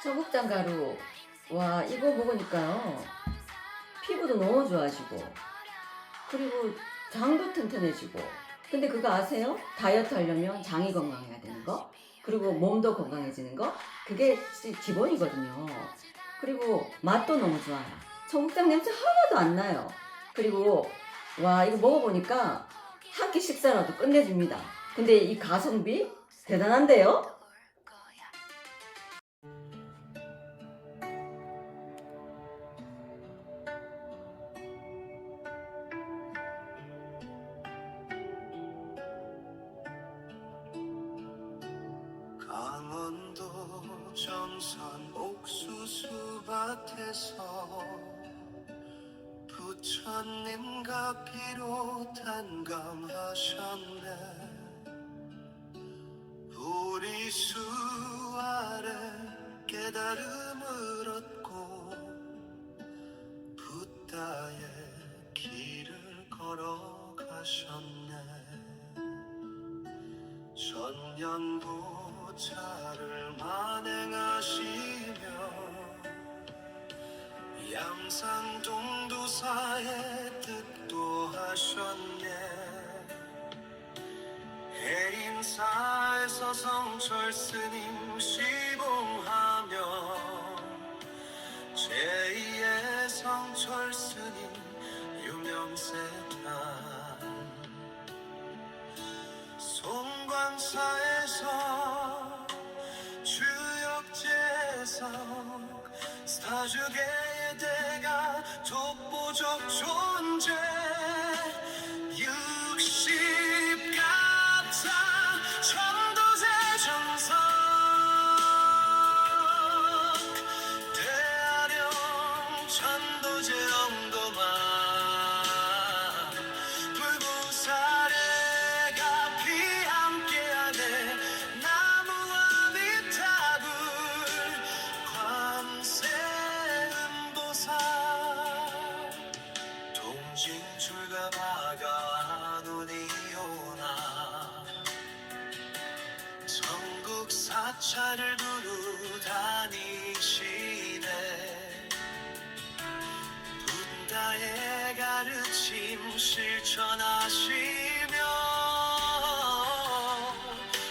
청국장 가루. 와, 이거 먹으니까요. 피부도 너무 좋아지고, 그리고 장도 튼튼해지고. 근데 그거 아세요? 다이어트 하려면 장이 건강해야 되는 거, 그리고 몸도 건강해지는 거. 그게 기본이거든요. 그리고 맛도 너무 좋아요. 청국장 냄새 하나도 안 나요. 그리고 와, 이거 먹어보니까 한 끼 식사라도 끝내줍니다. 근데 이 가성비 대단한데요? 강원도 정선 옥수수밭에서 부처님과 피로 단감하셨네. 우리 수 아래 깨달음을 얻고 붓다의 길을 걸어가셨네. 천년부자를 만행하시며 양산동두사의 뜻도 하셨네. 해인사에서 성철스님 시봉하며 제2의 성철스님 유명세탄 송광사에서 주역재석 사주계의 대가 독보적 존재 육십갑자 천도제 정석 대아령 천도제 영도만 불구사례가 피함께하네. 나무와 밑탑을 관세음보살 동징출가 바가 눈이 오나 전국 사찰을 두루 다니시네. 붓다의 가르침 실천하시며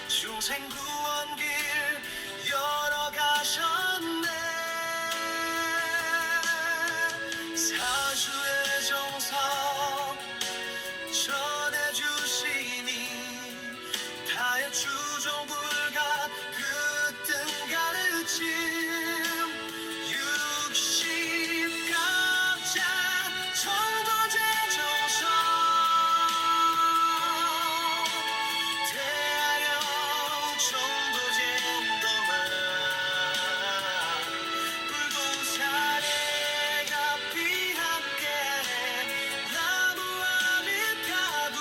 중생 구원길 열어가셨네. 사주의 정석 전해주시니 타의 추종불가 그 뜬 가르침 육십갑자 천도제 정석 대아령 천도제 영도만 불공사례가 피함께해. 나무와 밑가불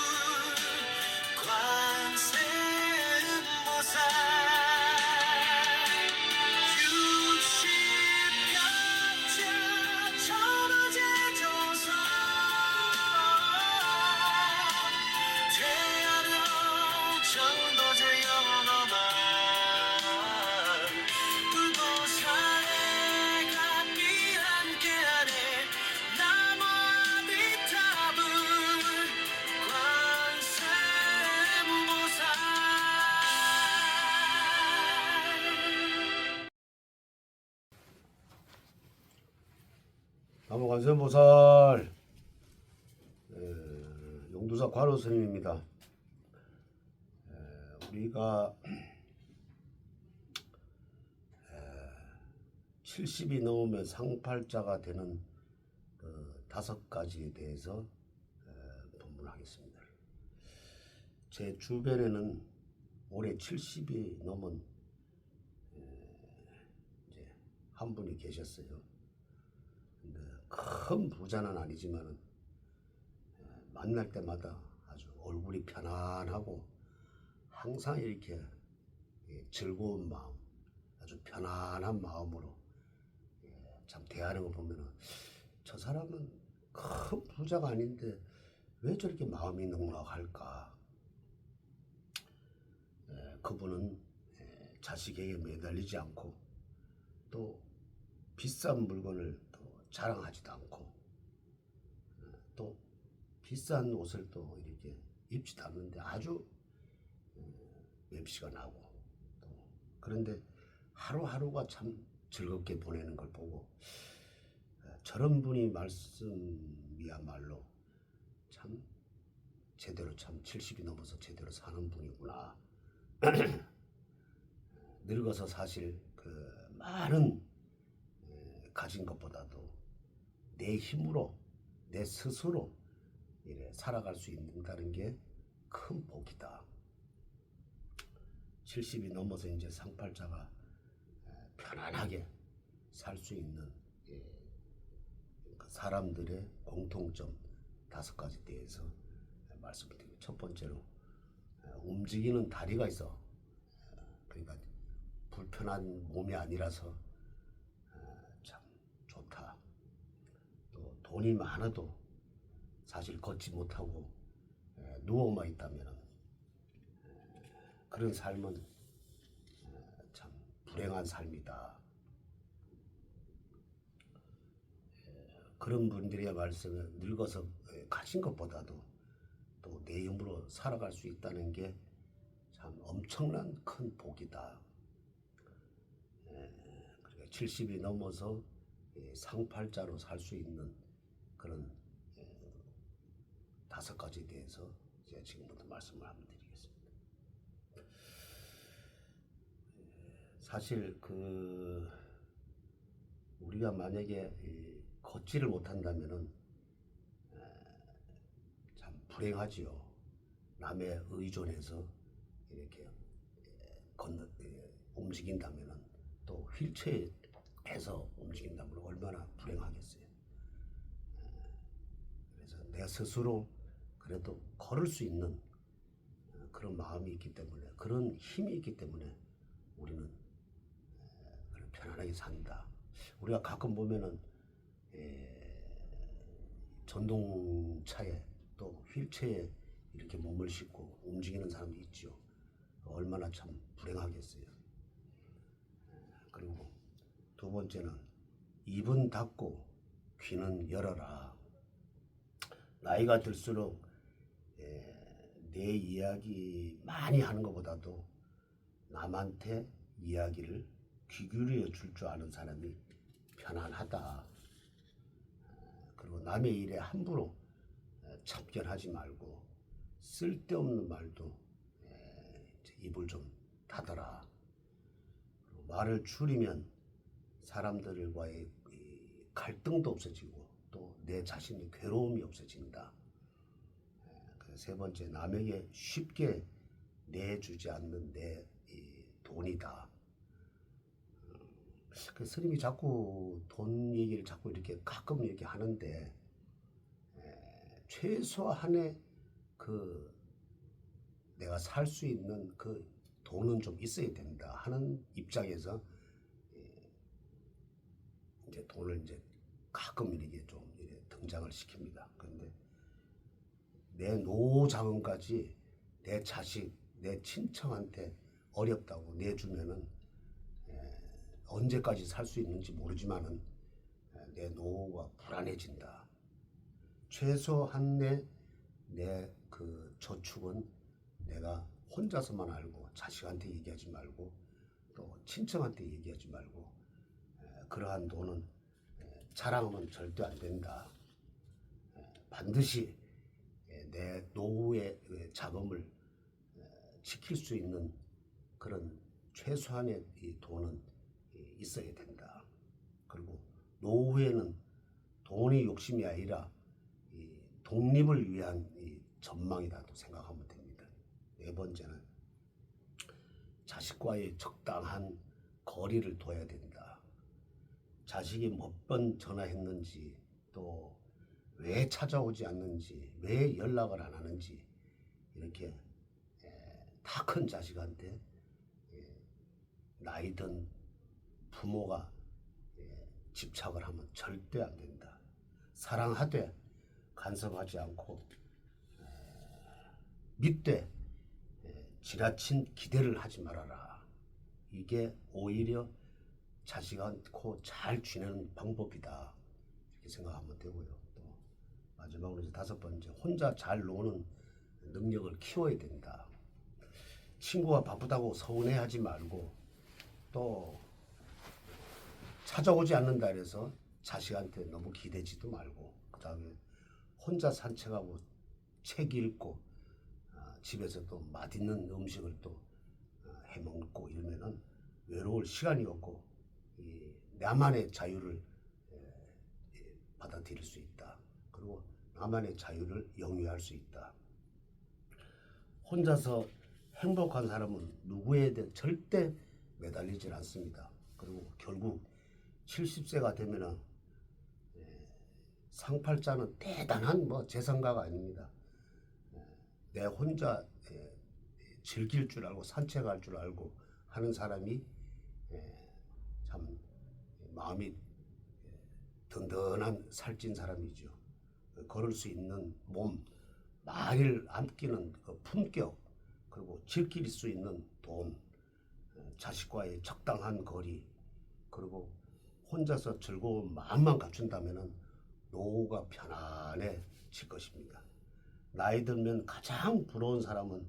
관세음보살 육십갑자 천도제 정석 대아령 천도제 영도만 불보살애가 피함께하네. 나무와 밑탑을 관세음보살. 나무관세음보살 용두사 관우 스님입니다. 우리가 70이 넘으면 상팔자가 되는 그 5가지에 대해서 본문하겠습니다. 제 주변에는 올해 70이 넘은 이제 한 분이 계셨어요. 근데 큰 부자는 아니지만은 만날 때마다 아주 얼굴이 편안하고 항상 이렇게 즐거운 마음, 아주 편안한 마음으로 참 대하는 거 보면은 저 사람은 큰 부자가 아닌데 왜 저렇게 마음이 넉넉할까? 그분은 자식에게 매달리지 않고 또 비싼 물건을 또 자랑하지도 않고 또 비싼 옷을 또 이렇게 입지도 않는데 아주 맵시가 나고 또 그런데 하루하루가 참 즐겁게 보내는 걸 보고 저런 분이 말씀이야말로 참 제대로 참 70이 넘어서 제대로 사는 분이구나. 늙어서 사실 그 많은 가진 것보다도 내 힘으로 내 스스로 이래 살아갈 수 있다는 게 큰 복이다. 70이 넘어서 이제 상팔자가 편안하게 살 수 있는 그 사람들의 공통점 5가지 대해서 말씀드리고, 첫 번째로 움직이는 다리가 있어. 그러니까 불편한 몸이 아니라서 참 좋다. 또 돈이 많아도 사실 걷지 못하고 누워만 있다면 그런 삶은 참 불행한 삶이다. 그런 분들의 말씀은 늙어서 가진 것보다도 또 내 힘으로 살아갈 수 있다는 게 참 엄청난 큰 복이다. 그러니까 70이 넘어서 상팔자로 살 수 있는 그런 5가지에 대해서 제가 지금부터 말씀을 한번 드리겠습니다. 사실 그 우리가 만약에 걷지를 못한다면은 참 불행하지요. 남에 의존해서 이렇게 움직인다면은 또 휠체어에서 움직인다면 얼마나 불행하겠어요. 그래서 내 스스로 그래도 걸을 수 있는 그런 마음이 있기 때문에, 그런 힘이 있기 때문에 우리는 편안하게 산다. 우리가 가끔 보면은 전동차에 또 휠체어에 이렇게 몸을 싣고 움직이는 사람도 있죠. 얼마나 참 불행하겠어요. 그리고 두 번째는 입은 닫고 귀는 열어라. 나이가 들수록 내 이야기 많이 하는 것보다도 남한테 이야기를 귀 기울여 줄 줄 아는 사람이 편안하다. 그리고 남의 일에 함부로 참견하지 말고 쓸데없는 말도 입을 좀 닫아라. 말을 줄이면 사람들과의 갈등도 없어지고 또 내 자신의 괴로움이 없어진다. 세 번째, 남에게 쉽게 내주지 않는 내 돈이다. 그 스님이 자꾸 돈 얘기를 자꾸 이렇게 가끔 이렇게 하는데 최소한의 그 내가 살 수 있는 그 돈은 좀 있어야 된다 하는 입장에서 이제 돈을 이제 가끔 이렇게 좀 이렇게 등장을 시킵니다. 그런데 내 노후 자금까지 내 자식, 내 친척한테 어렵다고 내주면은 언제까지 살 수 있는지 모르지만은 내 노후가 불안해진다. 최소한의 내 그 저축은 내가 혼자서만 알고 자식한테 얘기하지 말고 또 친척한테 얘기하지 말고 그러한 돈은 자랑은 절대 안 된다. 반드시 내 노후의 자금을 지킬 수 있는 그런 최소한의 이 돈은 있어야 된다. 그리고 노후에는 돈의 욕심이 아니라 이 독립을 위한 이 전망이라고 생각하면 됩니다. 네 번째는 자식과의 적당한 거리를 둬야 된다. 자식이 몇 번 전화했는지 또 왜 찾아오지 않는지 왜 연락을 안 하는지 이렇게 다 큰 자식한테 나이든 부모가 집착을 하면 절대 안 된다. 사랑하되 간섭하지 않고 믿되 지나친 기대를 하지 말아라. 이게 오히려 자식 않고 잘 지내는 방법이다 이렇게 생각하면 되고요. 또 마지막으로 이제 5번째, 혼자 잘 노는 능력을 키워야 된다. 친구가 바쁘다고 서운해하지 말고 또 찾아오지 않는다 해서 자식한테 너무 기대지도 말고, 그 다음에 혼자 산책하고 책 읽고 집에서 또 맛있는 음식을 또 해먹고 이러면은 외로울 시간이 없고 이 나만의 자유를 받아들일 수 있다. 그리고 나만의 자유를 영위할 수 있다. 혼자서 행복한 사람은 누구에 대해 절대 매달리질 않습니다. 그리고 결국 70세가 되면은 상팔자는 대단한 뭐 재산가가 아닙니다. 내 혼자 즐길 줄 알고 산책할 줄 알고 하는 사람이 참 마음이 든든한 살찐 사람이죠. 걸을 수 있는 몸, 만일 안기는 그 품격, 그리고 즐길 수 있는 돈, 자식과의 적당한 거리, 그리고 혼자서 즐거운 마음만 갖춘다면은 노후가 편안해질 것입니다. 나이 들면 가장 부러운 사람은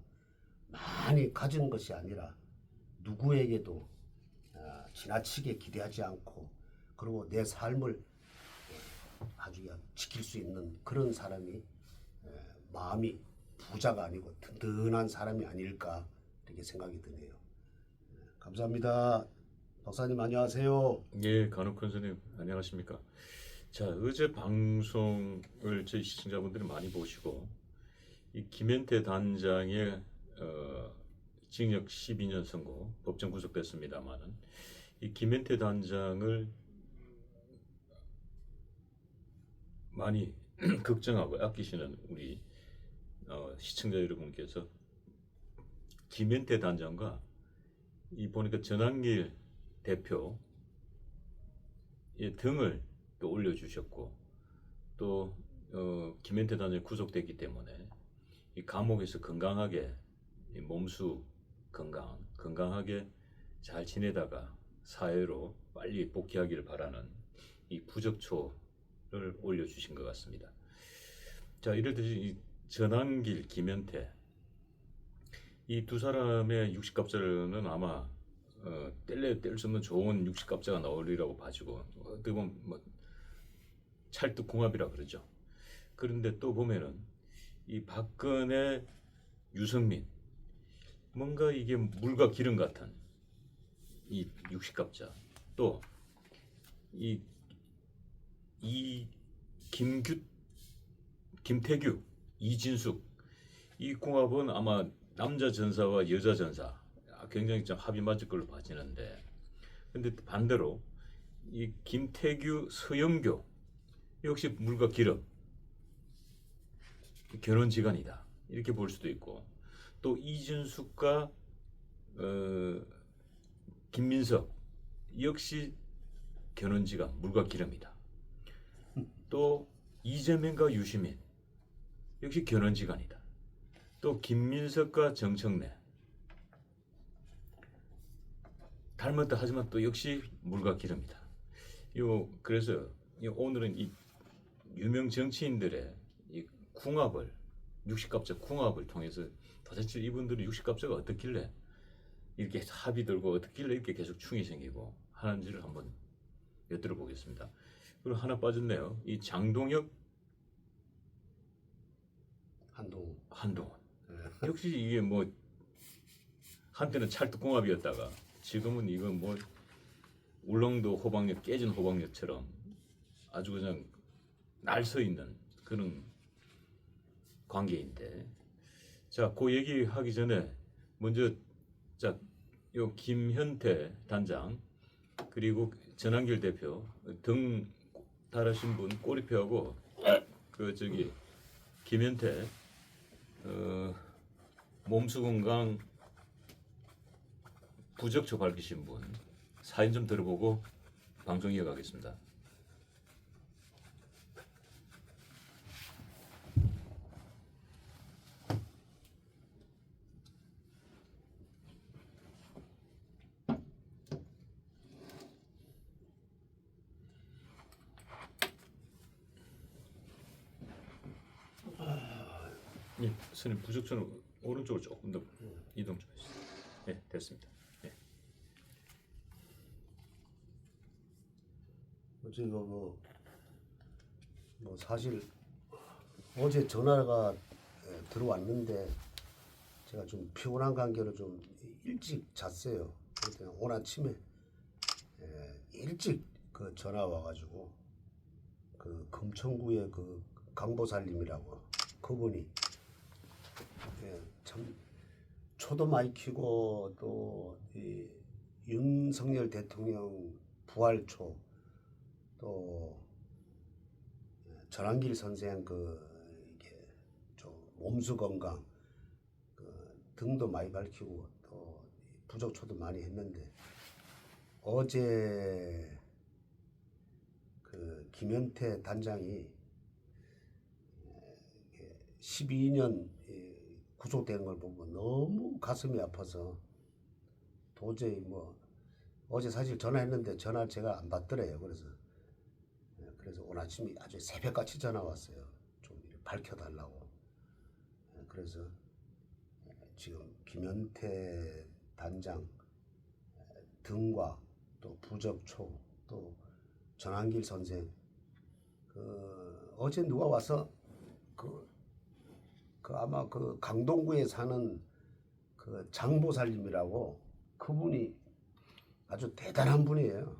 많이 가진 것이 아니라 누구에게도 지나치게 기대하지 않고, 그리고 내 삶을 아주 그냥 지킬 수 있는 그런 사람이 마음이 부자가 아니고 든든한 사람이 아닐까 이렇게 생각이 드네요. 감사합니다. 박사님 안녕하세요. 예, 간혹 선생님 안녕하십니까? 자, 어제 방송을 저희 시청자분들이 많이 보시고 이 김현태 단장의 징역 12년 선고, 법정 구속됐습니다만은 이 김현태 단장을 많이 걱정하고 아끼시는 우리 시청자 여러분께서 김현태 단장과 이 보니까 전한길 대표의 등을 또 올려주셨고, 또 김현태 단장이 구속됐기 때문에 이 감옥에서 건강하게 이 몸수 건강하게 잘 지내다가 사회로 빨리 복귀하기를 바라는 이 부적초를 올려주신 것 같습니다. 자, 이렇듯이 이 전한길, 김현태 이 두 사람의 육식갑자는 아마 뗄 수 없는 좋은 육식갑자가 나오리라고 봐지고, 어떻게 보면 뭐 찰떡궁합이라 그러죠. 그런데 또 보면은 이 박근혜, 유승민, 뭔가 이게 물과 기름 같은 이 육식갑자, 또 이 김태규, 이진숙, 이 궁합은 아마 남자 전사와 여자 전사 굉장히 좀 합이 맞을 걸로 봐지는데, 근데 반대로 이 김태규, 서영교 역시 물과 기름, 결혼지간이다 이렇게 볼 수도 있고, 또 이준숙과 김민석 역시 결혼지간, 물과 기름이다. 또 이재명과 유시민 역시 결혼지간이다. 또 김민석과 정청래 닮았다 하지만 또 역시 물과 기름이다. 그래서 오늘은 이 유명 정치인들의 이 궁합을, 육식갑자 궁합을 통해서 도대체 이분들이 육식갑자가 어떻길래 이렇게 합이 들고 어떻길래 이렇게 계속 충이 생기고 하는지를 한번 엿들어 보겠습니다. 그리고 하나 빠졌네요. 이 장동혁, 한동훈. 역시 이게 뭐 한때는 찰떡궁합이었다가 지금은 이건 뭐 울릉도 호박엿, 깨진 호박엿처럼 아주 그냥 날서 있는 그런 관계인데, 자, 그 얘기하기 전에 먼저 자, 요 김현태 단장 그리고 전한길 대표 등 달으신 분 꼬리표하고 그 저기 김현태 몸수 건강 부적초 밝히신 분 사연 좀 들어보고 방송 이어가겠습니다. 예, 선생님 부적천을 오른쪽으로 조금 더 이동 좀 해주세요. 예, 됐습니다. 예. 지금 뭐 사실 어제 전화가 들어왔는데 제가 좀 피곤한 관계로 좀 일찍 잤어요. 그래서 오늘 아침에 일찍 그 전화 와가지고 그 금천구의 그 강보살님이라고 그분이 참 초도 많이 키고 또 이 윤석열 대통령 부활초 또 전환길 선생 이게 좀 몸수 건강 등도 많이 밝히고 또 부족초도 많이 했는데 어제 그 김현태 단장이 12년 구속되는 걸 보고 너무 가슴이 아파서 도저히 어제 사실 전화했는데 전화 제가 안 받더래요. 그래서 오늘 아침에 아주 새벽같이 전화 왔어요. 좀 밝혀달라고. 그래서 지금 김현태 단장 등과 또 부적초 또 전환길 선생 어제 누가 와서 아마 그 강동구에 사는 그 장보살님이라고 그분이 아주 대단한 분이에요.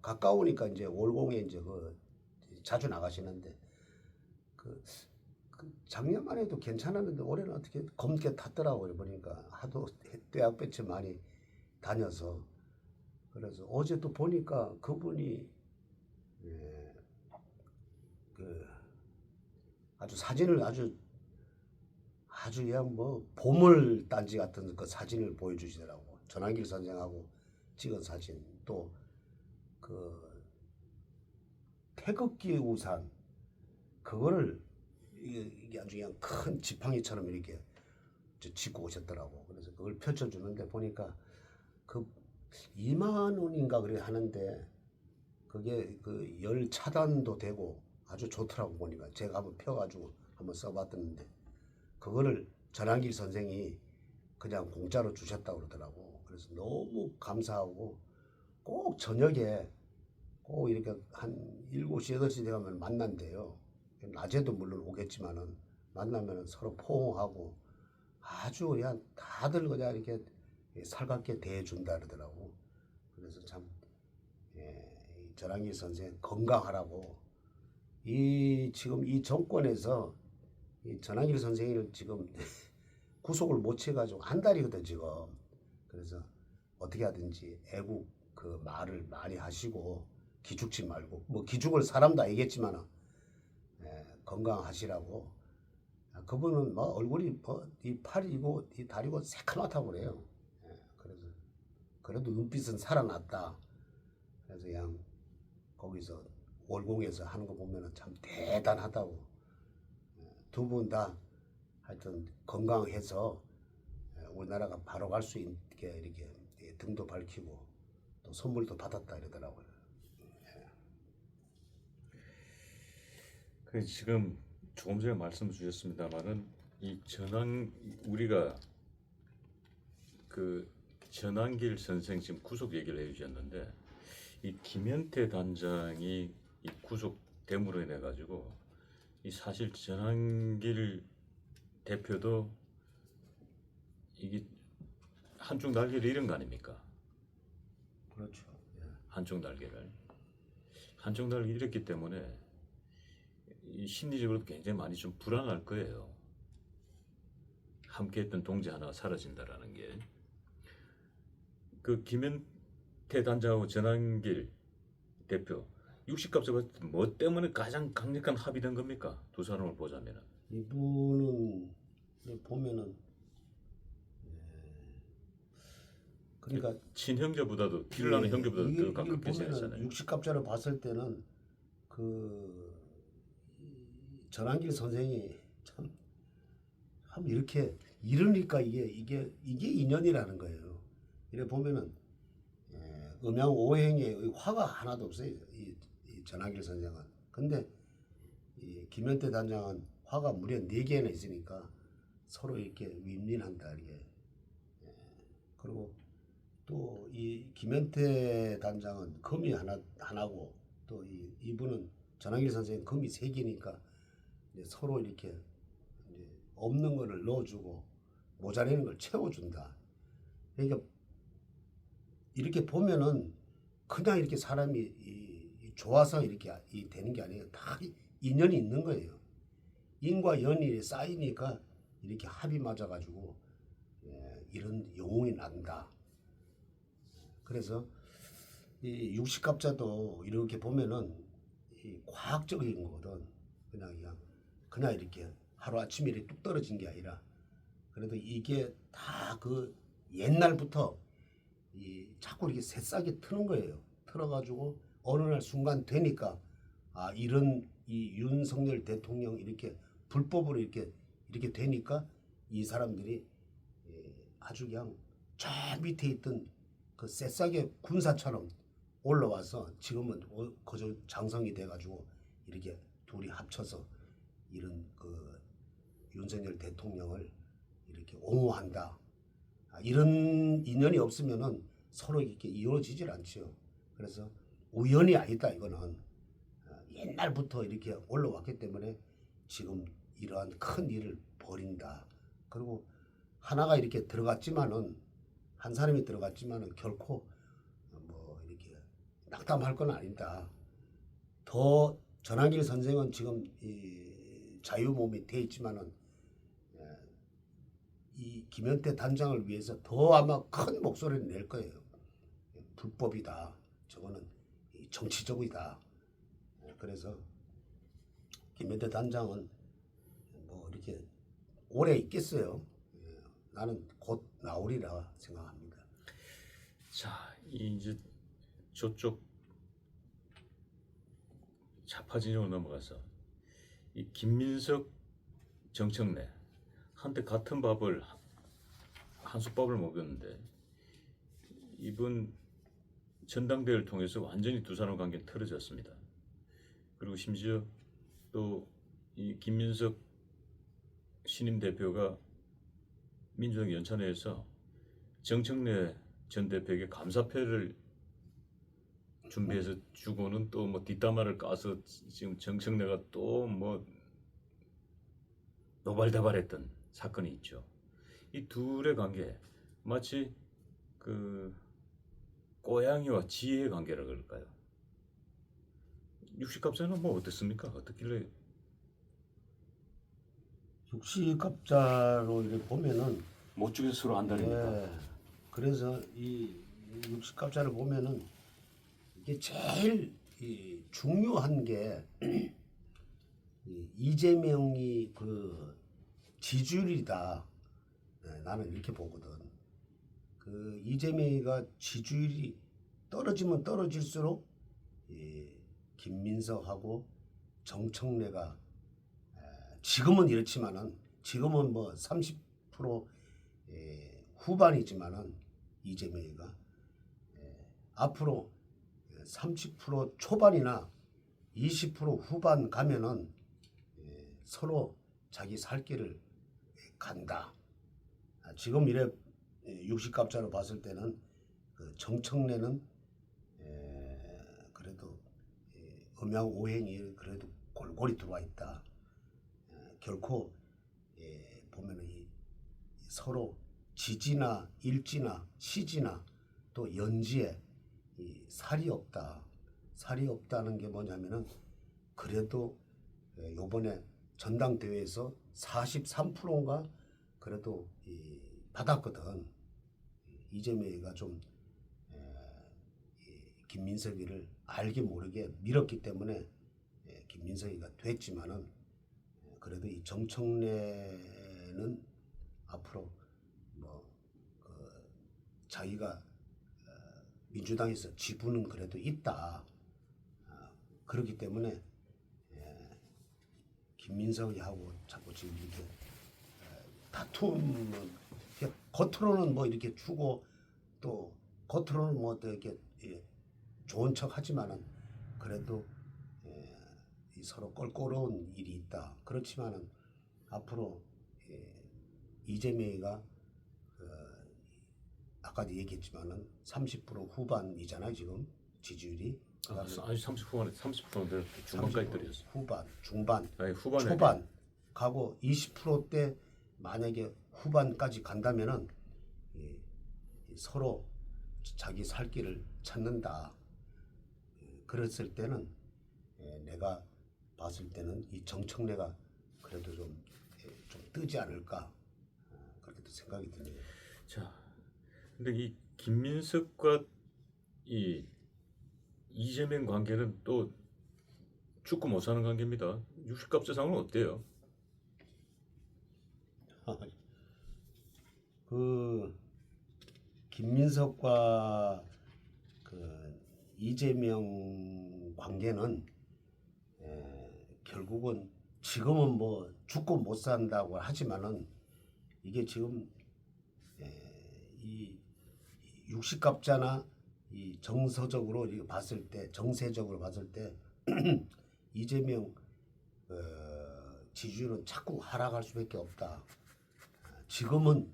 가까우니까 이제 월공에 이제 자주 나가시는데 작년만 해도 괜찮았는데 올해는 어떻게 검게 탔더라고요. 보니까 하도 대학 배치 많이 다녀서 그래서 어제 또 보니까 그분이 아주 사진을 아주 그냥 보물 단지 같은 그 사진을 보여주시더라고. 전환길 선생하고 찍은 사진 또 태극기 우산 그거를 이게 아주 그냥 큰 지팡이처럼 이렇게 짓고 오셨더라고. 그래서 그걸 펼쳐주는데 보니까 2만 원인가 그래 하는데 그게 열 차단도 되고 아주 좋더라고. 보니까 제가 한번 펴가지고 한번 써봤는데 그거를 전환길 선생이 그냥 공짜로 주셨다고 그러더라고. 그래서 너무 감사하고 꼭 저녁에 꼭 이렇게 한 7시, 8시 되면 만난대요. 낮에도 물론 오겠지만은 만나면 서로 포옹하고 아주 그냥 다들 그냥 이렇게 살갑게 대해준다 그러더라고. 그래서 참 전환길 선생 건강하라고 지금 이 정권에서 이 전환길 선생을 지금 구속을 못 해가지고 한 달이거든 지금. 그래서 어떻게 하든지 애국 그 말을 많이 하시고 기죽지 말고 기죽을 사람도 알겠지만 건강하시라고. 그분은 얼굴이 이 팔이고 이 다리고 새카맣다고 그래요. 그래서 그래도 눈빛은 살아났다. 그래서 그냥 거기서 월공에서 하는 거 보면은 참 대단하다고. 두 분 다 하여튼 건강해서 우리나라가 바로 갈 수 있게 이렇게 등도 밝히고 또 선물도 받았다 이러더라고요. 지금 조금 전에 말씀 주셨습니다만은 우리가 그 전환길 선생 지금 구속 얘기를 해주셨는데 이 김현태 단장이 이 구속됨으로 인해 가지고 이 사실 전환길 대표도 이게 한쪽 날개를 잃은 거 아닙니까? 그렇죠. 한쪽 날개를 잃었기 때문에 이 심리적으로 굉장히 많이 좀 불안할 거예요. 함께했던 동지 하나가 사라진다라는 게. 그 김현태 단장하고 전환길 대표 60갑자가 뭐 때문에 가장 강력한 합의된 겁니까? 두 사람을 보자면은. 이분은 보면은 그러니까 친형제보다도 피를 나는 형제보다도 더 가깝게 지냈잖아요. 60갑자를 봤을 때는 전환길 선생이 참 이렇게 이러니까 이게 인연이라는 거예요. 이래 보면은 음양 오행에 화가 하나도 없어요. 이 전환길 선생은. 근데 이 김현태 단장은 화가 무려 4개나 있으니까 서로 이렇게 윈윈한다 이게. 그리고 또 이 김현태 단장은 금이 하나고 또 이분은 전학일 선생님 금이 3개니까 서로 이렇게 이제 없는 거를 넣어주고 모자라는 걸 채워준다. 그러니까 이렇게 보면은 그냥 이렇게 사람이 좋아서 이렇게 되는 게 아니에요. 다 인연이 있는 거예요. 인과 연이 쌓이니까 이렇게 합이 맞아가지고 이런 영웅이 난다. 그래서 이 육식갑자도 이렇게 보면은 이 과학적인 거거든. 그냥 이렇게 하루 아침에 이렇게 뚝 떨어진 게 아니라 그래도 이게 다 그 옛날부터 자꾸 이렇게 새싹이 트는 거예요. 틀어가지고 어느 날 순간 되니까 이런 이 윤석열 대통령 이렇게 불법으로 이렇게 되니까 이 사람들이 아주 그냥 저 밑에 있던 그 새싹의 군사처럼 올라와서 지금은 거저 장성이 돼가지고 이렇게 둘이 합쳐서 이런 그 윤석열 대통령을 이렇게 옹호한다. 이런 인연이 없으면은 서로 이렇게 이루어지질 않죠. 그래서 우연이 아니다 이거는 옛날부터 이렇게 올라왔기 때문에 지금 이러한 큰 일을 벌인다. 그리고 하나가 이렇게 들어갔지만은 한 사람이 들어갔지만은 결코 뭐 이렇게 낙담할 건 아니다. 더 전한길 선생은 지금 이 자유몸이 돼 있지만은 이 김현태 단장을 위해서 더 아마 큰 목소리를 낼 거예요. 불법이다. 저거는 정치적이다. 그래서 김현태 단장은 뭐 이렇게 오래 있겠어요. 나는 곧 나오리라 생각합니다. 자, 이제 저쪽 좌파 진영으로 넘어가서 이 김민석, 정청래 한때 같은 밥을 한솥밥을 먹였는데 이번 전당대회를 통해서 완전히 두 사람 관계는 틀어졌습니다. 그리고 심지어 또 이 김민석 신임 대표가 민주당 연찬회에서 정청래 전 대표에게 감사패를 준비해서 주고는 또 뭐 뒷담화를 까서 지금 정청래가 또 뭐 노발대발했던 사건이 있죠. 이 둘의 관계 마치 그 고양이와 지혜의 관계라 그럴까요? 육식갑자는 뭐 어땠습니까? 어떻길래? 육식갑자로 이렇게 보면은 못 죽여서 서로 안달입니까? 그래서 이 육식갑자를 보면은 이게 제일 중요한 게 이재명이 그 지지율이다. 나는 이렇게 보거든. 그 이재명이가 지지율이 떨어지면 떨어질수록 김민석하고 정청래가 지금은 이렇지만은 지금은 뭐 30% 후반이지만은 이재명이가 앞으로 30% 초반이나 20% 후반 가면은 서로 자기 살 길을 간다. 지금 이래 육식갑자로 봤을 때는 그 정청래는 그래도 음양오행이 그래도 골고루 들어와 있다. 결코 보면은 서로 지지나 일지나 시지나 또 연지에 살이 없다. 살이 없다는 게 뭐냐면은 그래도 요번에 전당대회에서 43%인가 그래도 받았거든. 이재명이가 좀 김민석이를 알게 모르게 밀었기 때문에 김민석이가 됐지만은 그래도 이 정청래는 앞으로 자기가 민주당에서 지분은 그래도 있다. 그렇기 때문에 김민석이하고 자꾸 지금 이렇게 다툼은 겉으로는 뭐 이렇게 주고 또 겉으로는 뭐 이렇게 좋은 척 하지만은 그래도 서로 껄끄러운 일이 있다. 그렇지만은 앞으로 이재명이가 아까도 얘기했지만은 30% 후반이잖아요 지금 지지율이. 그다음에 아주 30%는 중반까지 떨어졌어. 후반, 중반, 아니 후반에 초반 가고 20%대 만약에 후반까지 간다면은 서로 자기 살 길을 찾는다. 그랬을 때는 내가 봤을 때는 이 정청래가 그래도 좀 뜨지 않을까 그렇게 생각이 드네요. 자, 근데 이 김민석과 이 이재명 관계는 또 죽고 못 사는 관계입니다. 유식값자상은 어때요? 그 김민석과 그 이재명 관계는 결국은 지금은 뭐 죽고 못 산다고 하지만은 이게 지금 이 육식갑자나 이 정서적으로 이거 봤을 때 정세적으로 봤을 때 이재명 지지율은 자꾸 하락할 수밖에 없다. 지금은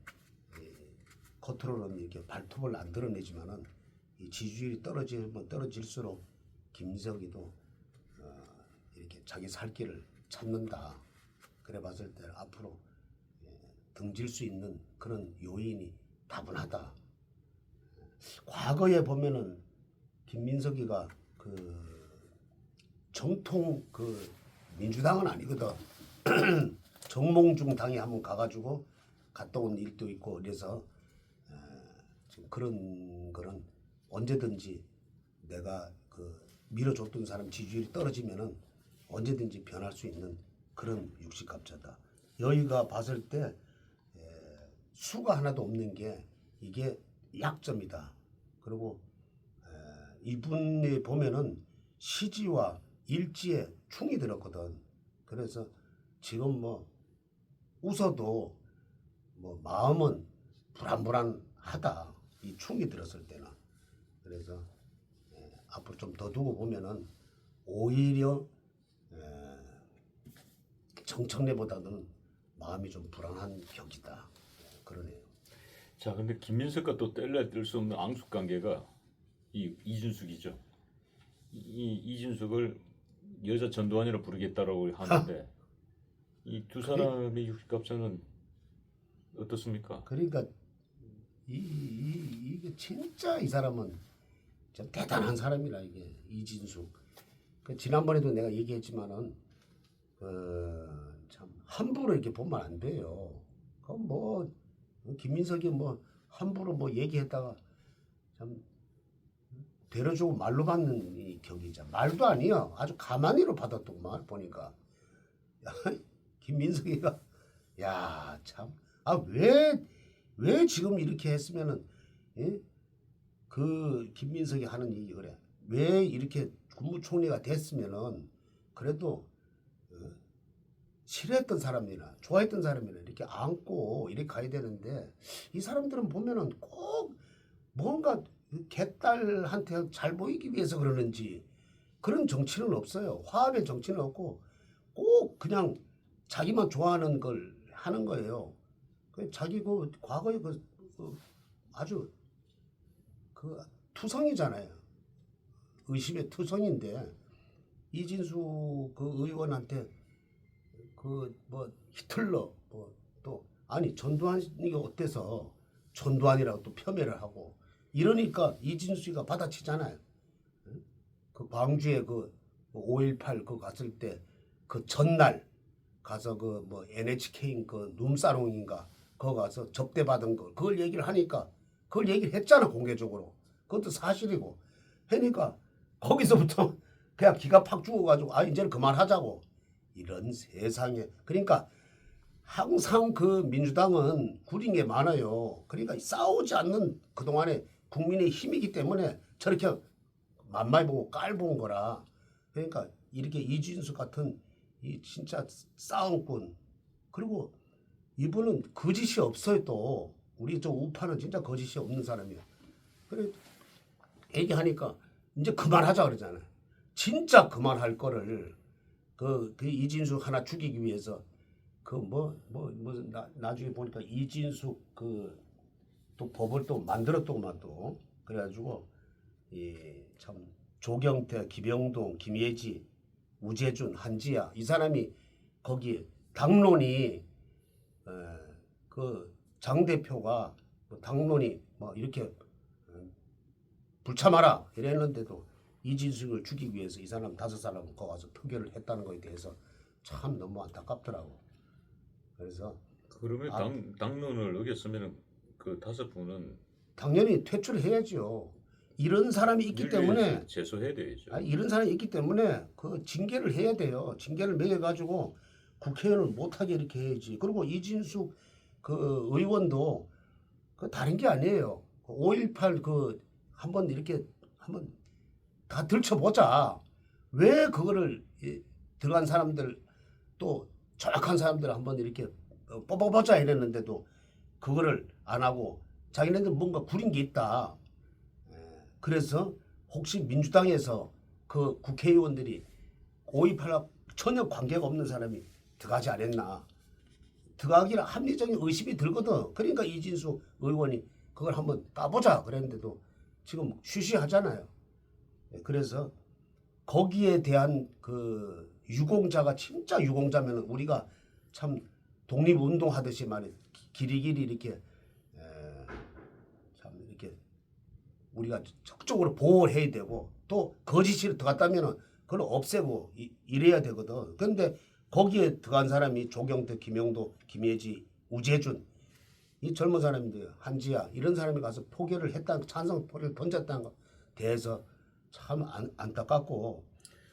겉으로는 이렇게 발톱을 안 드러내지만은 이 지지율이 떨어지면 떨어질수록 김석이도 이렇게 자기 살 길을 찾는다. 그래 봤을 때 앞으로 등질 수 있는 그런 요인이 다분하다. 과거에 보면은 김민석이가 그 정통 그 민주당은 아니거든. 정몽중 당에 한번 가가지고 갔다 온 일도 있고 그래서 지금 그런 거는 언제든지 내가 그 밀어줬던 사람 지지율이 떨어지면은 언제든지 변할 수 있는 그런 육식갑자다. 여기가 봤을 때 수가 하나도 없는 게 이게 약점이다. 그리고 이분이 보면은 시지와 일지에 충이 들었거든. 그래서 지금 뭐 웃어도 뭐 마음은 불안불안하다. 이 충이 들었을 때는. 그래서 앞으로 좀 더 두고 보면은 오히려 정청래보다는 마음이 좀 불안한 격이다. 그러네요. 자, 근데 김민석과 또 뗄래야 뗄 수 없는 앙숙 관계가 이 이준숙이죠. 이 이준숙을 여자 전두환이라 부르겠다라고 하는데 이 두 사람의 육식값자는 어떻습니까? 그러니까 이게 진짜 이 사람은 참 대단한 사람이라 이게 이진숙. 그 지난번에도 내가 얘기했지만은 참 함부로 이렇게 보면 안 돼요. 그럼 뭐 김민석이 뭐 함부로 뭐 얘기했다가 참 데려주고 말로 받는 이 격이자 말도 아니야. 아주 가만히로 받았더만 보니까 김민석이가 야 참 아 왜 지금 이렇게 했으면은 그 김민석이 하는 얘기 그래. 왜 이렇게 국무총리가 됐으면은 그래도 싫어했던 사람이나 좋아했던 사람이나 이렇게 안고 이렇게 가야 되는데 이 사람들은 보면은 꼭 뭔가 개딸한테 잘 보이기 위해서 그러는지 그런 정치는 없어요. 화합의 정치는 없고 꼭 그냥 자기만 좋아하는 걸 하는 거예요. 자기 그 과거에 그 아주 그 투성이잖아요. 의심의 투성인데 이진수 그 의원한테 그 뭐 히틀러 뭐 또 아니 전두환이 어때서 전두환이라고 또 폄훼를 하고 이러니까 이진수가 받아치잖아요. 그 광주에 그 5.18 그 갔을 때 그 전날 가서 그 뭐 NHK인 그 룸사롱인가 거기 가서 접대받은 거 그걸 얘기를 하니까 그걸 얘기를 했잖아 공개적으로. 그것도 사실이고 하니까 거기서부터 그냥 기가 팍 죽어가지고 아 이제는 그만하자고 이런 세상에 그러니까 항상 그 민주당은 구린 게 많아요. 그러니까 싸우지 않는 그동안의 국민의 힘이기 때문에 저렇게 만만히 보고 깔본 거라. 그러니까 이렇게 이준석 같은 이 진짜 싸움꾼 그리고 이분은 거짓이 없어요. 또 우리 저 우파는 진짜 거짓이 없는 사람이야. 그래 얘기하니까 이제 그만하자 그러잖아요. 진짜 그만할 거를 그 이진숙 하나 죽이기 위해서 그 나중에 보니까 이진숙 그 또 법을 또 만들었더구만 또 그래가지고 참 조경태, 김영동, 김예지, 우재준, 한지아 이 사람이 거기 당론이 그 장 대표가 당론이 뭐 이렇게 불참하라 이랬는데도 이진숙을 죽이기 위해서 이 사람 5사람 거 가서 표결을 했다는 거에 대해서 참 너무 안타깝더라고. 그래서 그러면 당론을 어겼으면 그 5분은 당연히 퇴출해야죠. 이런 사람이 있기 때문에 제소해야 되죠. 이런 사람이 있기 때문에 그 징계를 해야 돼요. 징계를 매겨가지고 국회의원을 못하게 이렇게 해야지. 그리고 이진숙 그 의원도 그 다른 게 아니에요. 5.18 그 한번 이렇게 한번 다 들춰보자. 왜 그거를 들어간 사람들 또 정확한 사람들 한번 이렇게 뽑아보자 이랬는데도 그거를 안 하고 자기네들 뭔가 구린 게 있다. 그래서 혹시 민주당에서 그 국회의원들이 5.18과 전혀 관계가 없는 사람이 들어가지 않았나. 들어가기라 합리적인 의심이 들거든. 그러니까 이진수 의원이 그걸 한번 따보자 그랬는데도 지금 쉬쉬하잖아요. 그래서 거기에 대한 그 유공자가 진짜 유공자면 우리가 참 독립운동하듯이 말이 길이길이 이렇게 참 이렇게 우리가 적극적으로 보호를 해야 되고 또 거짓이 들어갔다면 그걸 없애고 이래야 되거든. 그런데 거기에 들어간 사람이 조경태, 김영도, 김예지, 우재준 이 젊은 사람들 한지아 이런 사람이 가서 포기를 했다는 찬성 표를 던졌다는 거 대해서 참 안타깝고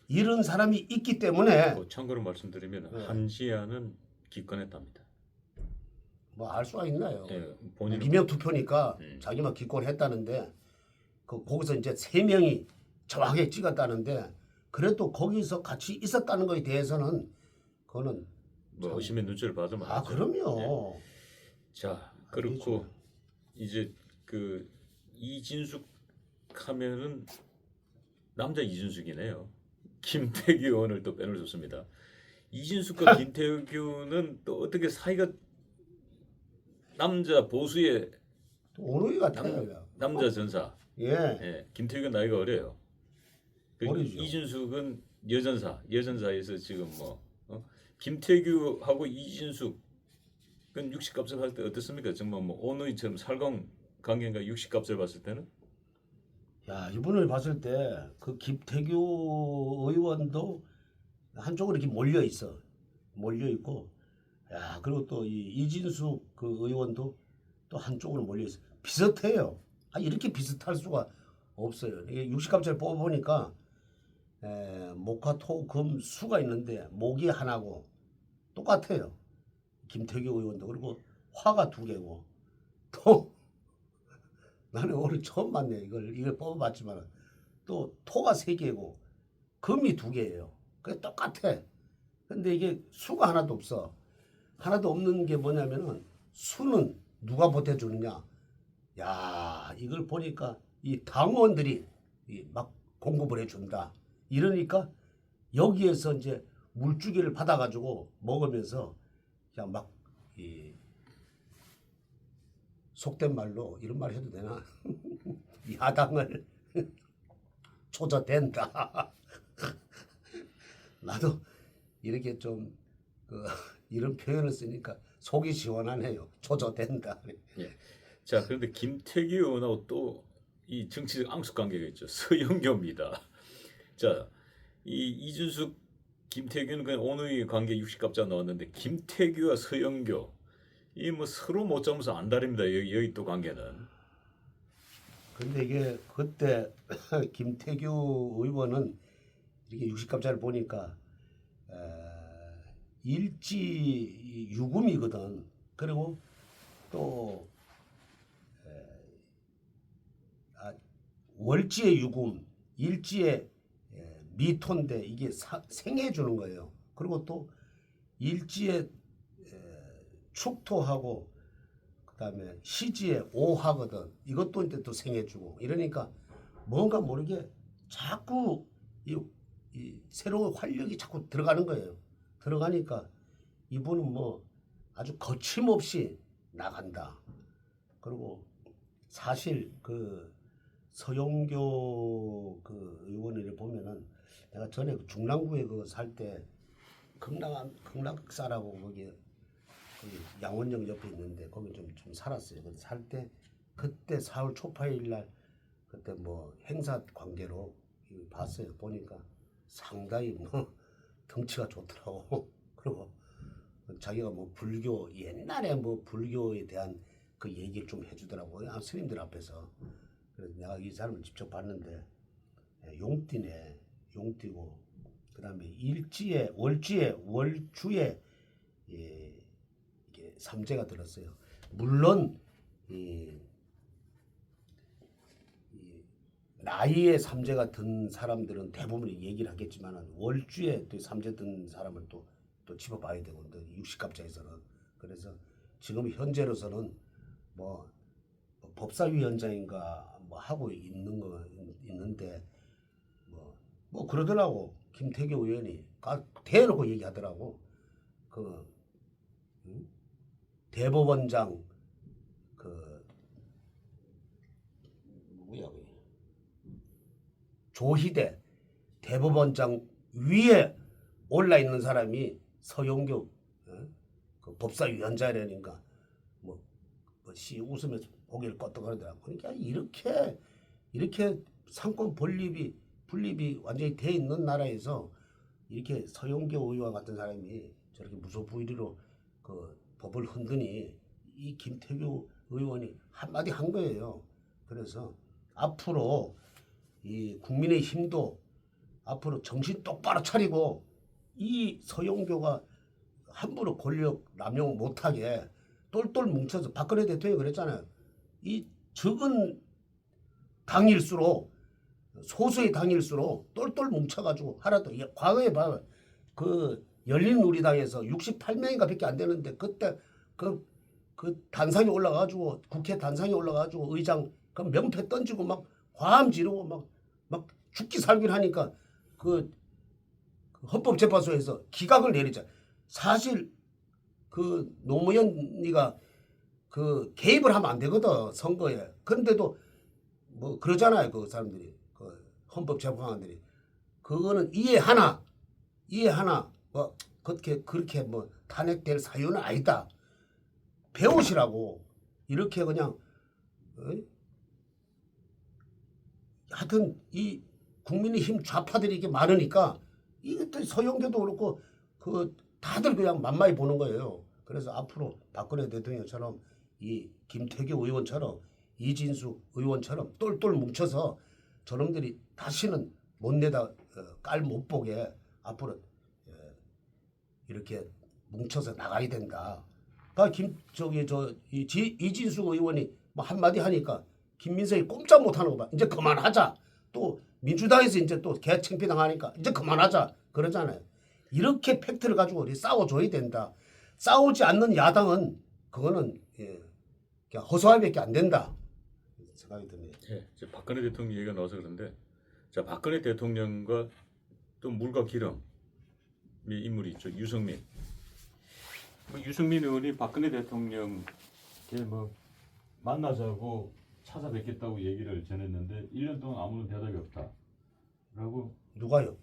이런 사람이 있기 때문에 참고로 말씀드리면 네. 한지아는 기권했답니다. 뭐 알 수가 있나요? 본인은 이명 투표니까 자기만 기권했다는데 거기서 이제 3명이 정확하게 찍었다는데 그래도 거기서 같이 있었다는 것에 대해서는 그거는 뭐 의심의 눈치를 받으면 그럼요. 자 그렇고 이제 그 이진숙 하면은 남자 이진숙이네요. 김태규 의원을 또 빼놓을 수 없습니다. 이진숙과 김태규는 또 어떻게 사이가 남자 보수의 오르기 같아요. 남자 전사. 예. 김태규는 나이가 어려요. 어리죠. 이진숙은 여전사에서 지금 뭐 김태규하고 이진숙은 60값을 할 때 어떻습니까? 정말 뭐 오누이처럼 살강 관계인가 60값을 봤을 때는? 야 이분을 봤을 때 그 김태규 의원도 한쪽으로 이렇게 몰려 있고, 야 그리고 또 이진숙 그 의원도 또 한쪽으로 몰려 있어. 비슷해요. 이렇게 비슷할 수가 없어요. 이게 60갑자를 뽑아보니까 목화 토 금 수가 있는데 목이 하나고 똑같아요. 김태규 의원도 그리고 화가 2개고 또 나는 오늘 처음 봤네. 이걸 뽑아봤지만 또 토가 3개고 금이 2개예요. 그게 똑같아. 근데 이게 수가 하나도 없어. 하나도 없는 게 뭐냐면은 수는 누가 보태주느냐. 야 이걸 보니까 이 당원들이 막 공급을 해준다. 이러니까 여기에서 이제 물주기를 받아가지고 먹으면서 그냥 막 속된 말로 이런 말 해도 되나? 야당을 초조된다. 나도 이렇게 좀 이런 표현을 쓰니까 속이 시원하네요. 초조된다. 예. 자 그런데 김태규 의원하고 또 이 정치적 앙숙 관계가 있죠. 서영교입니다. 자 이 이준숙 김태규는 그냥 오누이 관계 60갑자 나왔는데 김태규와 서영교 이 뭐 서로 못 잡으면서 안달입니다. 여기 또 관계는. 근데 이게 그때 김태규 의원은 이렇게 60갑자를 보니까 일지 유금이거든. 그리고 또 월지의 유금, 일지의 미토인데 이게 생해 주는 거예요. 그리고 또 일지의 축토하고 그다음에 시지의 오하거든. 이것도 이제 또 생해 주고 이러니까 뭔가 모르게 자꾸 이 새로운 활력이 자꾸 들어가는 거예요. 들어가니까 이분은 뭐 아주 거침없이 나간다. 그리고 사실 그 서용교 그 의원을 보면은 내가 전에 그 중랑구에 그 살 때 극락사라고 거기 그 양원역 옆에 있는데 거기 좀 살았어요. 근데 살 때 그때 4월 초파일 날 그때 뭐 행사 관계로 봤어요. 보니까 상당히 뭐 덩치가 좋더라고. 그리고 자기가 뭐 불교 옛날에 뭐 불교에 대한 그 얘기를 좀 해주더라고. 스님들 앞에서. 그래서 내가 이 사람을 직접 봤는데 용띠네. 용띠고 그다음에 일지에 월주에 이게 삼재가 들었어요. 물론 이 나이에 삼재가 든 사람들은 대부분 얘기를 하겠지만 월주에 또 삼재 든 사람을 또 집어봐야 되고 60갑자에서는 그래서 지금 현재로서는 뭐 법사위원장인가 뭐 하고 있는데 뭐 그러더라고. 김태교 의원이 대놓고 얘기하더라고. 그 대법원장 그 뭐야 그 조희대 대법원장 위에 올라 있는 사람이 서용교 그 법사위원장이라니까 씨 웃으면서 고개를 껐덕거리더라고. 그러니까 이렇게 상권 분립이 완전히 돼 있는 나라에서 이렇게 서용교 의원 같은 사람이 저렇게 무소불위로 그 법을 흔드니 이 김태규 의원이 한마디 한 거예요. 그래서 앞으로 이 국민의힘도 앞으로 정신 똑바로 차리고 이 서용교가 함부로 권력 남용 못하게 똘똘 뭉쳐서 박근혜 대통령이 그랬잖아요. 이 적은 당일수록 소수의 당일수록 똘똘 뭉쳐가지고 하나도 과거에 봐 그 열린우리당에서 68명인가 밖에 안 되는데 그때 그 단상에 올라가지고 국회 단상에 올라가지고 의장 그 명패 던지고 막 과함 지르고 막 죽기 살기를 하니까 그 헌법재판소에서 기각을 내리자. 사실 그 노무현이가 그 개입을 하면 안 되거든 선거에. 그런데도 뭐 그러잖아요 그 사람들이 그 헌법재판관들이 그거는 이해하나 뭐 그렇게 뭐 탄핵될 사유는 아니다. 배우시라고 이렇게 그냥 하여튼 이 국민의힘 좌파들이 이렇게 많으니까 이것도 서영교도 그렇고 그 다들 그냥 만만히 보는 거예요. 그래서 앞으로 박근혜 대통령처럼 이 김태규 의원처럼 이진수 의원처럼 똘똘 뭉쳐서 저놈들이 다시는 못 내다 깔 못 보게 앞으로 이렇게 뭉쳐서 나가야 된다. 이진수 의원이 뭐 한마디 하니까 김민석이 꼼짝 못하는 거 봐. 이제 그만하자. 또 민주당에서 이제 또 개창피당하니까 이제 그만하자 그러잖아요. 이렇게 팩트를 가지고 우리 싸워줘야 된다. 싸우지 않는 야당은 그거는 그냥 허소할밖에 안 된다 생각이 듭니다. 네, 박근혜 대통령 얘기가 나와서 그런데 자 박근혜 대통령과 또 물과 기름의 인물이 있죠. 유승민. 유승민 의원이 박근혜 대통령께 뭐 만나자고 찾아뵙겠다고 얘기를 전했는데 1년 동안 아무런 대답이 없다라고. 누가요?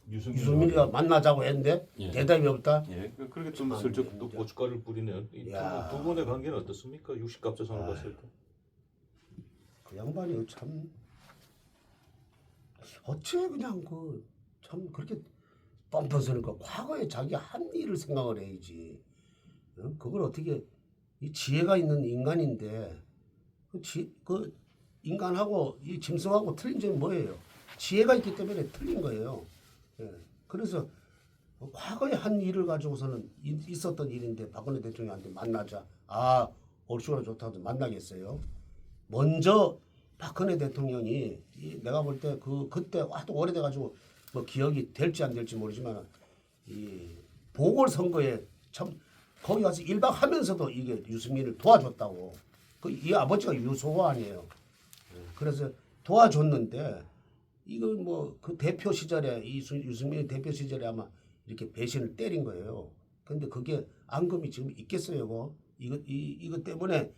의원이. 유승민이가 만나자고 했는데 예. 대답이 없다? 예, 그렇게 좀 슬쩍 또 고춧가루를 뿌리네요. 두 분의 관계는 어떻습니까? 60갑자선을 봤을 때. 그 양반이 참 어째 그냥 그 참 그렇게 뻔뻔스러니까 과거에 자기 한 일을 생각을 해야지. 그걸 어떻게 이 지혜가 있는 인간인데 그 인간하고 이 짐승하고 틀린 점이 뭐예요? 지혜가 있기 때문에 틀린 거예요. 예. 그래서 과거에 한 일을 가지고서는 있었던 일인데 박근혜 대통령한테 만나자. 얼추나 좋다고 만나겠어요. 먼저 박근혜 대통령이 내가 볼 때 그때 하도 오래돼가지고 뭐 기억이 될지 안 될지 모르지만 이 보궐선거에 참 거기 가서 1박 하면서도 이게 유승민을 도와줬다고. 이 아버지가 유소호 아니에요. 그래서 도와줬는데 이거 뭐 그 대표 시절에 유승민의 대표 시절에 아마 이렇게 배신을 때린 거예요. 근데 그게 앙금이 지금 있겠어요, 뭐. 이거 때문에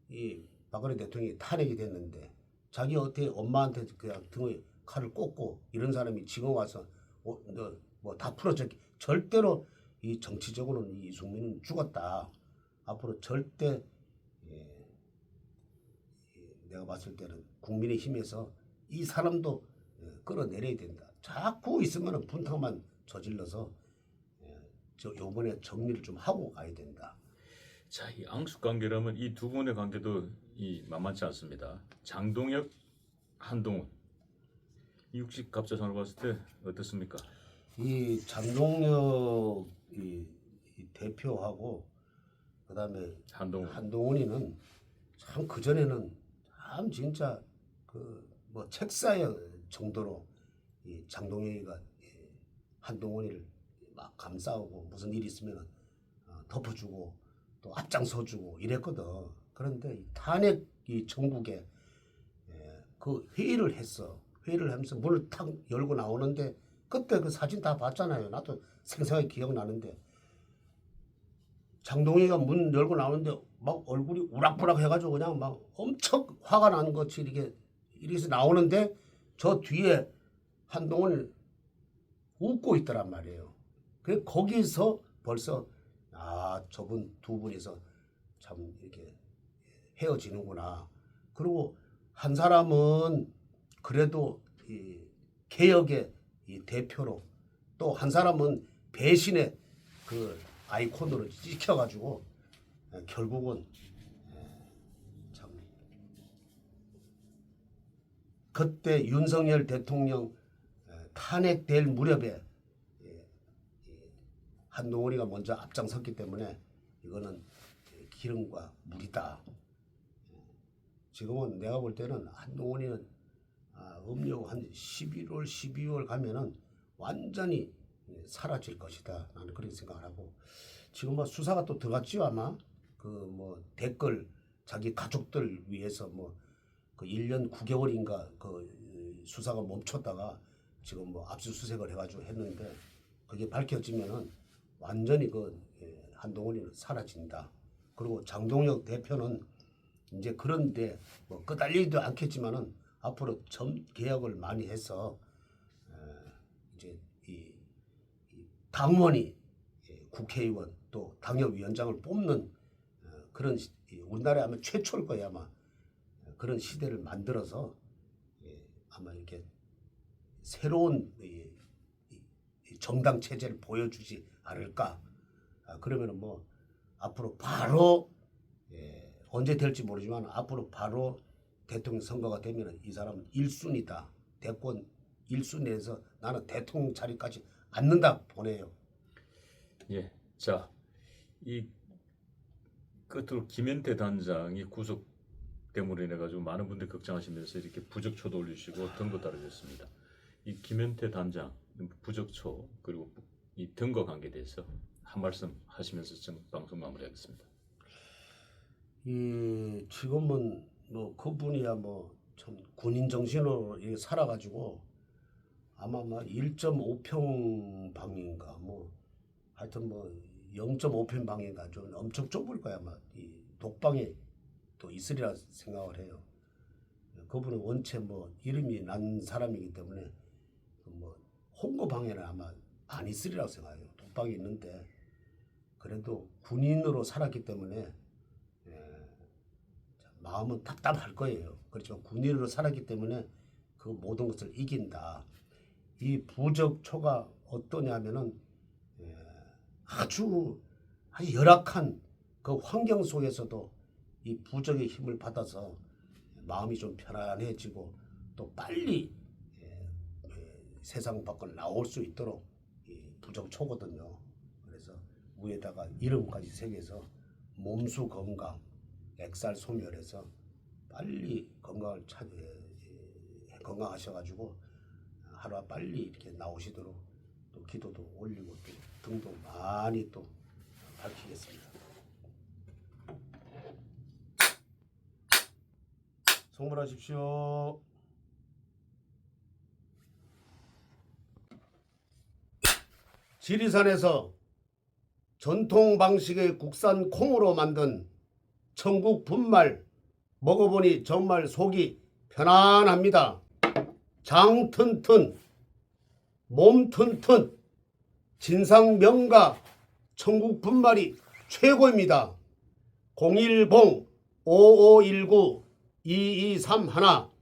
이 박근혜 대통령이 탄핵이 됐는데 자기 어떻게 엄마한테 그냥 등에 칼을 꽂고 이런 사람이 지금 와서 뭐 다 풀어졌기 절대로 이 정치적으로는 이승민은 죽었다. 앞으로 절대 내가 봤을 때는 국민의힘에서 이 사람도 끌어내려야 된다. 자꾸 있으면 분탕만 저질러서 요번에 정리를 좀 하고 가야 된다. 자, 이 앙숙 관계라면 이 두 분의 관계도 이 만만치 않습니다. 장동혁, 한동훈. 이 육식 갑자선을 봤을 때 어떻습니까? 이 장동혁 이 대표하고 그다음에 한동훈이는 참 그전에는 참 진짜 그 뭐 책사의 정도로 이 장동혁이가 한동훈이를 막 감싸고 무슨 일이 있으면 덮어주고 또 앞장서주고 이랬거든. 그런데 이 탄핵 이 정국에 그 회의를 했어. 회의를 하면서 문을 탁 열고 나오는데 그때 그 사진 다 봤잖아요. 나도 생생하게 기억나는데 장동혁이가 문 열고 나오는데 막 얼굴이 우락부락 해가지고 그냥 막 엄청 화가 나는 것이 이렇게 나오는데 저 뒤에 한동훈이 웃고 있더란 말이에요. 그래 거기서 벌써 저분 두 분이서 참 이렇게 헤어지는구나. 그리고 한 사람은 그래도 이 개혁의 이 대표로 또 한 사람은 배신의 그 아이콘으로 찍혀가지고 결국은 참 그때 윤석열 대통령 탄핵될 무렵에 한동훈이가 먼저 앞장섰기 때문에 이거는 기름과 물이다. 지금은 내가 볼 때는 한동훈이는 음력 한 11월, 12월 가면은 완전히 사라질 것이다. 나는 그렇게 생각을 하고 지금 뭐 수사가 또 들어갔지요 아마 그 뭐 댓글 자기 가족들 위해서 뭐 그 1년 9개월인가 그 수사가 멈췄다가 지금 뭐 압수수색을 해가지고 했는데 그게 밝혀지면은 완전히 그 한동훈이는 사라진다. 그리고 장동혁 대표는 이제 그런데 뭐 끄달리지도 않겠지만은 앞으로 점 개혁을 많이 해서 이제 이 당원이 국회의원 또 당협위원장을 뽑는 그런 우리나라에 아마 최초일 거예요 아마 그런 시대를 만들어서 아마 이렇게 새로운 정당 체제를 보여주지 않을까. 그러면은 뭐 앞으로 바로 언제 될지 모르지만 앞으로 바로 대통령 선거가 되면 이 사람은 1순위다. 대권 1순위에서 나는 대통령 자리까지 앉는다 보내요. 예, 자, 이 끝으로 김현태 단장이 구속됨으로 인해 가지고 많은 분들이 걱정하시면서 이렇게 부적초도 올리시고 등도 따르셨습니다. 이 김현태 단장 부적초 그리고 이 등과 관계에 대해서 한 말씀 하시면서 지금 방송 마무리하겠습니다. 이 지금은 뭐 그분이야 뭐 참 군인 정신으로 이렇게 살아가지고 아마 뭐 1.5평 방인가 뭐 하여튼 뭐 0.5평 방인가 좀 엄청 좁을 거야 아마 이 독방에 또 있으리라 생각을 해요. 그분은 원체 뭐 이름이 난 사람이기 때문에 뭐 홍보방에는 아마 안 있으리라고 생각해요. 독방이 있는데 그래도 군인으로 살았기 때문에 마음은 답답할 거예요. 그렇지만 군인으로 살았기 때문에 그 모든 것을 이긴다. 이 부적초가 어떠냐면은 아주 열악한 그 환경 속에서도 이 부적의 힘을 받아서 마음이 좀 편안해지고 또 빨리 세상 밖을 나올 수 있도록 이 부적초거든요. 그래서 위에다가 이름까지 새겨서 몸수 건강, 액살 소멸해서 빨리 건강을 건강하셔가지고 하루가 빨리 이렇게 나오시도록 또 기도도 올리고 또 등도 많이 또 밝히겠습니다. 성불하십시오. 지리산에서 전통 방식의 국산 콩으로 만든 천국 분말 먹어보니 정말 속이 편안합니다. 장 튼튼, 몸 튼튼, 진상 명가 천국 분말이 최고입니다. 010-5519-2231